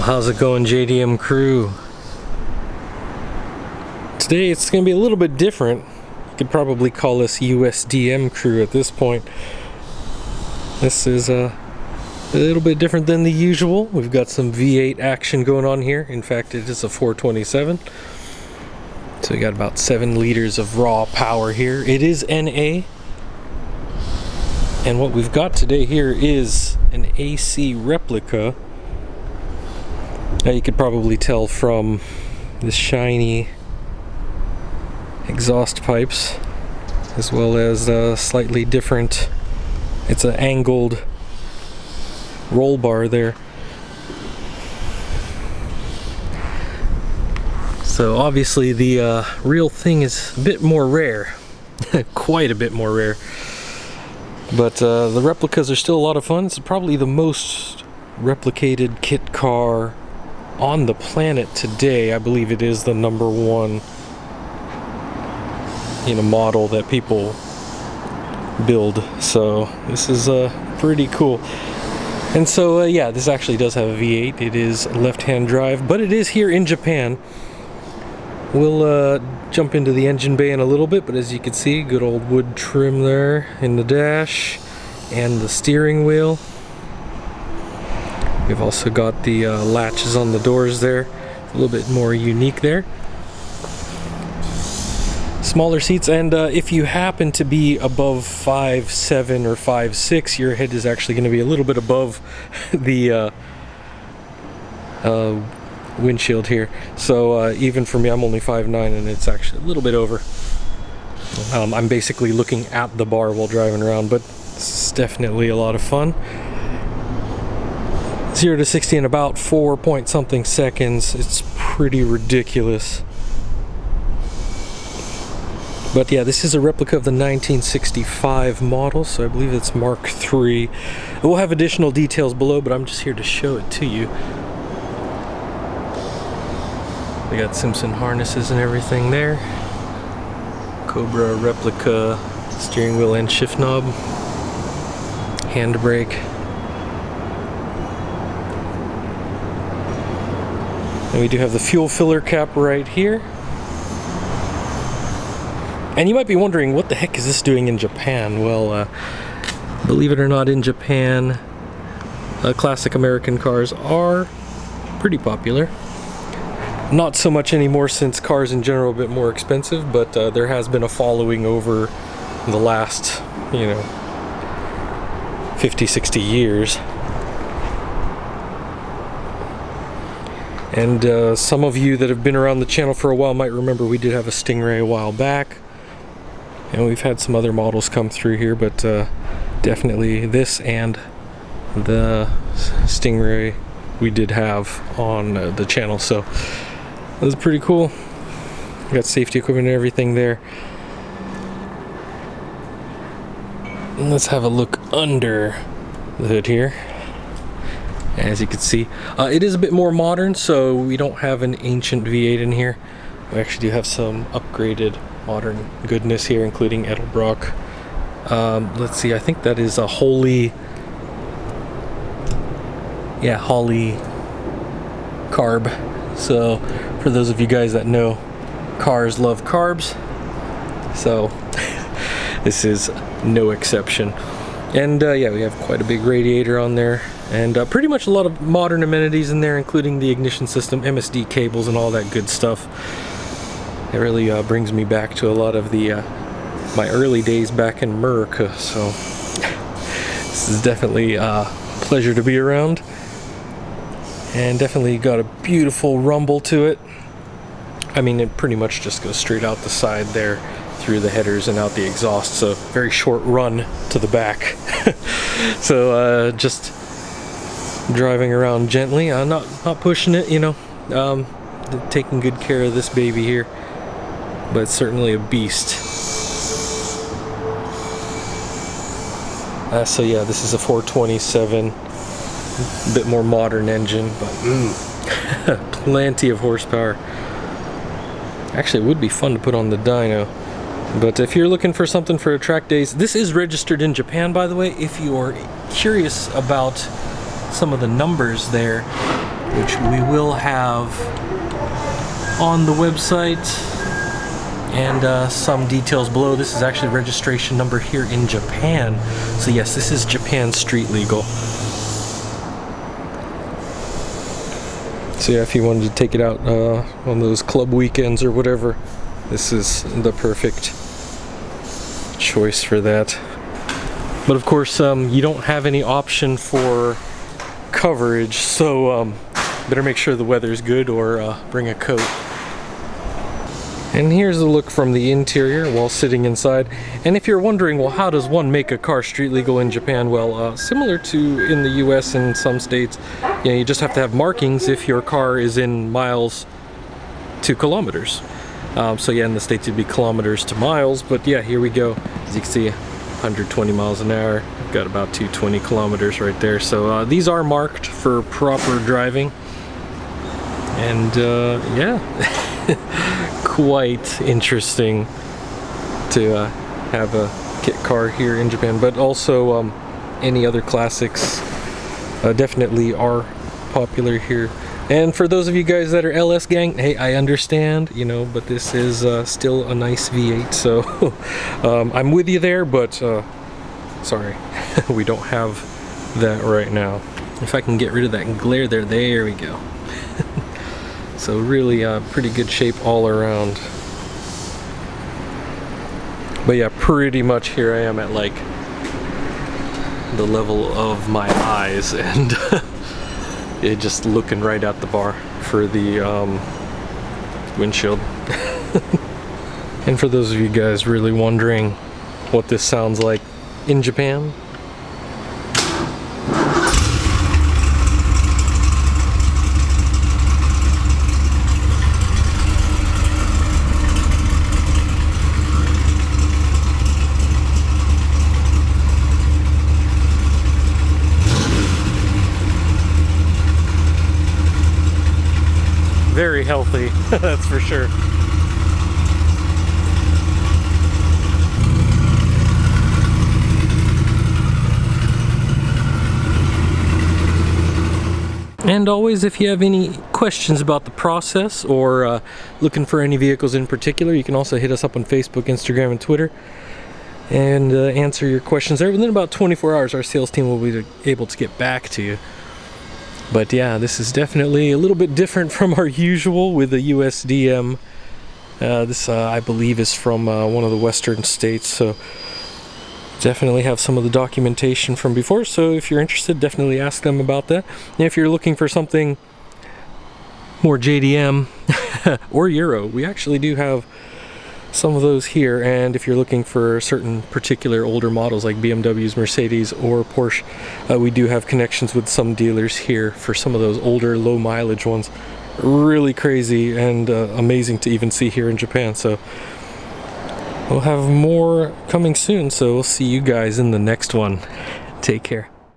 Well, how's it going, JDM crew? Today it's going to be a little bit different. You could probably call us USDM crew at this point. This is a little bit different than the usual. We've got some V8 action going on here. In fact, it is a 427. So we got about 7 liters of raw power here. It is NA. And what we've got today here is an AC replica. Now you could probably tell from the shiny exhaust pipes, as well as slightly different. It's an angled roll bar there. So obviously the real thing is a bit more rare, quite a bit more rare. But the replicas are still a lot of fun. It's probably the most replicated kit car on the planet today. I believe it is the #1 model that people build. So this is pretty cool. And so yeah, this actually does have a V8. It is left-hand drive, but it is here in Japan. We'll jump into the engine bay in a little bit, but as you can see, good old wood trim there in the dash and the steering wheel. We've also got the latches on the doors there, a little bit more unique there. Smaller seats, and if you happen to be above 5'7" or 5'6", your head is actually going to be a little bit above the windshield here. So even for me, I'm only 5'9", and it's actually a little bit over. I'm basically looking at the bar while driving around, but it's definitely a lot of fun. 0 to 60 in about 4 point something seconds. It's pretty ridiculous. But yeah, this is a replica of the 1965 model, so I believe it's Mark III. We'll have additional details below, but I'm just here to show it to you. We got Simpson harnesses and everything there. Cobra replica steering wheel and shift knob. Handbrake. And we do have the fuel filler cap right here. And you might be wondering, what the heck is this doing in Japan? Well, believe it or not, in Japan, classic American cars are pretty popular. Not so much anymore, since cars in general are a bit more expensive, but there has been a following over the last, 50, 60 years. And some of you that have been around the channel for a while might remember we did have a Stingray a while back. And we've had some other models come through here, but definitely this and the Stingray we did have on the channel. So that was pretty cool. We got safety equipment and everything there. And let's have a look under the hood here. As you can see, it is a bit more modern, so we don't have an ancient V8 in here. We actually do have some upgraded modern goodness here, including Edelbrock. Let's see, I think that is a Holy carb. So for those of you guys that know, cars love carbs, so this is no exception. And yeah, we have quite a big radiator on there, and pretty much a lot of modern amenities in there, including the ignition system, MSD cables, and all that good stuff. It really brings me back to a lot of the my early days back in America. So this is definitely a pleasure to be around, and definitely got a beautiful rumble to it. I mean, it pretty much just goes straight out the side there, through the headers and out the exhaust, so very short run to the back. So just driving around gently, not pushing it, taking good care of this baby here, but it's certainly a beast. So yeah, this is a 427, a bit more modern engine, but plenty of horsepower. Actually, it would be fun to put on the dyno. But if you're looking for something for track days, this is registered in Japan, by the way. If you're curious about some of the numbers there, which we will have on the website, and some details below. This is actually registration number here in Japan. So yes, this is Japan street legal. So yeah, if you wanted to take it out on those club weekends or whatever, this is the perfect choice for that. But of course, you don't have any option for coverage, so better make sure the weather's good or bring a coat. And here's the look from the interior while sitting inside. And if you're wondering, well, how does one make a car street legal in Japan? Well, similar to in the US and some states, you know, you just have to have markings if your car is in miles to kilometers. So yeah, in the States it'd be kilometers to miles, but yeah, here we go. As you can see, 120 miles an hour. I've got about 220 kilometers right there. So these are marked for proper driving. And yeah, quite interesting to have a kit car here in Japan. But also any other classics definitely are popular here. And for those of you guys that are LS gang, hey, I understand, you know, but this is still a nice V8, so I'm with you there, but sorry, we don't have that right now. If I can get rid of that glare there we go. So really pretty good shape all around. But yeah, pretty much here I am at like the level of my eyes, and it just looking right at the bar for the windshield. And for those of you guys really wondering what this sounds like in Japan, very healthy, that's for sure. And always, if you have any questions about the process or looking for any vehicles in particular, you can also hit us up on Facebook, Instagram, and Twitter and answer your questions there. Within about 24 hours, our sales team will be able to get back to you. But yeah, this is definitely a little bit different from our usual with the USDM. This, I believe, is from one of the western states, so definitely have some of the documentation from before. So if you're interested, definitely ask them about that. And if you're looking for something more JDM or Euro, we actually do have some of those here. And if you're looking for certain particular older models like BMWs, Mercedes, or Porsche, we do have connections with some dealers here for some of those older low mileage ones. Really crazy and amazing to even see here in Japan. So we'll have more coming soon, so we'll see you guys in the next one. Take care.